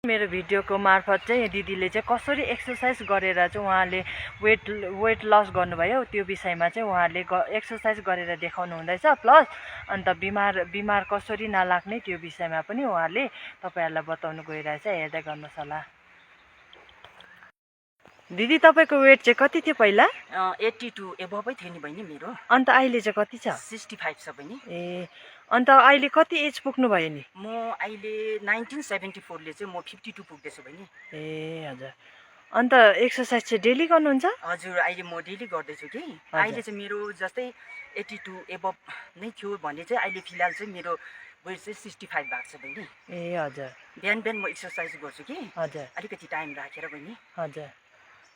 मेरो भिडियोको मार्फत चाहिँ दिदीले चाहिँ कसरी एक्सर्साइज गरेर चाहिँ उहाँले वेट लस गर्नुभयो त्यो विषयमा चाहिँ उहाँले एक्सर्साइज गरेर देखाउनु हुँदैछ। प्लस अन्त बिमार कसरी नलाग्ने त्यो विषयमा पनि उहाँले तपाईहरुलाई बताउनु गइरहेछ। हेर्दै गर्नुहोस् होला। दिदी तपाईको वेट चाहिँ कति थियो पहिला? 82 एबोभै थियो नि बहिनी मेरो। अन्त अहिले चाहिँ कति छ? 65 छ बहिनी। ए अन्त अहिले कति एज पुग्नु भयो नि? म अहिले 1974 ले चाहिँ म 52 पुग्दैछु बहिनी। ए हजुर। अन्त एक्सर्साइज चाहिँ डेली गर्नुहुन्छ? हजुर अहिले म डेली गर्दैछु कि। अहिले चाहिँ मेरो जस्तै 82 एबोभ नै थियो भने चाहिँ अहिले फिलहाल चाहिँ मेरो वेट चाहिँ 65 भएको छ बहिनी। ए हजुर। बिहान बिहान म एक्सर्साइज गर्छु कि। हजुर। अलिकति टाइम राखेर बहिनी। हजुर।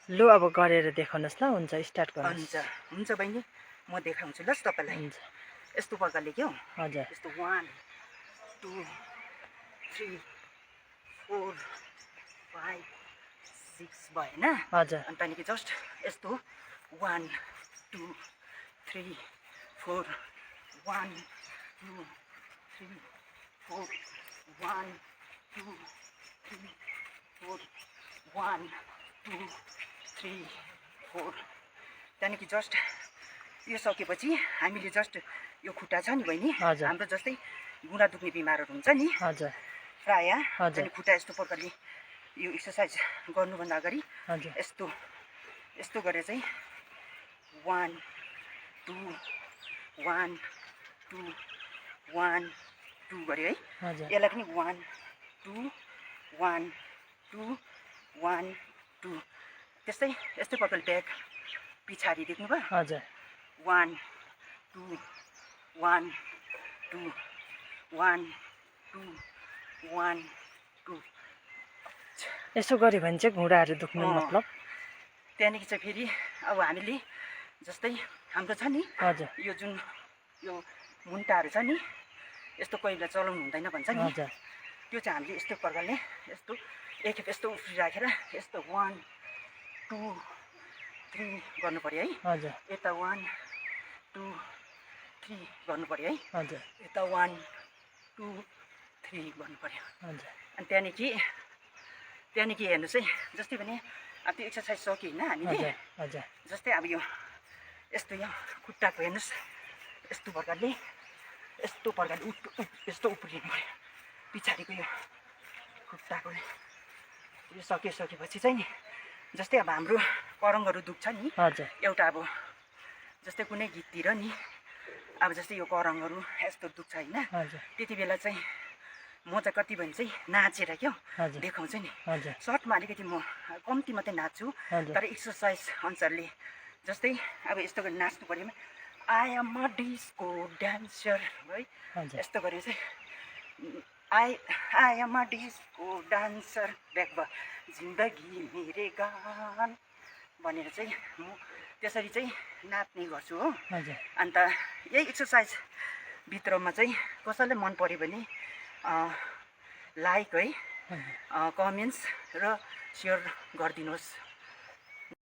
लु अब गरेर देखाउनुहोस् ल। हुन्छ स्टार्ट गर्नुहोस्। हुन्छ बहिनी म देखाउँछु ल तपाईलाई। हुन्छ। यस्तो प्रकारले के हो? हजुर। यस्तो 1 2 3 4 5 6 भयो हैन? हजुर। अनि त्यहाँदेखि जस्ट यस्तो 1 2 3 4 1 2 3 4 1 2 3 4 1 2 3 4 त्यहाँदेखि जस्ट यो सकेपछि हामीले जस्ट यो खुट्टा छ नि बहिनी, हाम्रो जस्तै घुँडा दुख्ने बिमारहरू हुन्छ नि प्राय, अनि खुट्टा यस्तो प्रकारले यो एक्सर्साइज गर्नुभन्दा अगाडि यस्तो गरेर चाहिँ 1 2 1 2 1 2 गर्यो है। यसलाई पनि 1 2 1 2 1 2 यस्तै प्रकारले ब्याक पछाडि देख्नु भयो? हजुर। 1 2 1 2 1 2 1 2 यसो गर्यो भने चाहिँ घुँडाहरू दुख्नु मतलब? त्यहाँदेखि चाहिँ फेरि अब हामीले जस्तै हाम्रो छ नि यो जुन यो मुन्टाहरू छ नि, यस्तो कोहीलाई चलाउनु हुँदैन भन्छ नि, त्यो चाहिँ हामीले यस्तो प्रकारले यस्तो एकखेप यस्तो उफ्रिराखेर यस्तो 1 2 3 गर्नु पर्यो है। यता 1 2 3 गर्नु पर्यो है। यता 1 2 3 गर्नु पर्यो। अनि त्यहाँदेखि हेर्नुहोस् है, जस्तै भने अब त्यो एक्सर्साइज सक्यो होइन हामीले, जस्तै अब यो यस्तो यो खुट्टाको हेर्नुहोस् यस्तो प्रकारले यस्तो उफ्रिनु पर्यो पछाडिको यो खुट्टाको। यो सकेपछि चाहिँ नि जस्तै अब हाम्रो करङहरू दुख्छ नि एउटा, अब जस्तै कुनै गीततिर नि अब जस्तै यो करङहरू यस्तो दुख्छ होइन, त्यति बेला चाहिँ म चाहिँ कति भने चाहिँ नाचेर क्या देखाउँछु नि। सर्टमा अलिकति म कम्ती मात्रै नाच्छु, तर एक्सर्साइज अनुसारले जस्तै अब यस्तो गरी नाच्नु पर्यो। I am a disco dancer है, यस्तो गरेर चाहिँ I am a disco dancer back भयो जिन्दगी मेरे गान भनेर चाहिँ म त्यसरी चाहिँ नाच्ने गर्छु हो। अन्त यही एक्सर्साइज भित्रमा चाहिँ कसैलाई मन पर्यो भने लाइक है, कमेन्ट्स र सेयर गरिदिनुहोस्।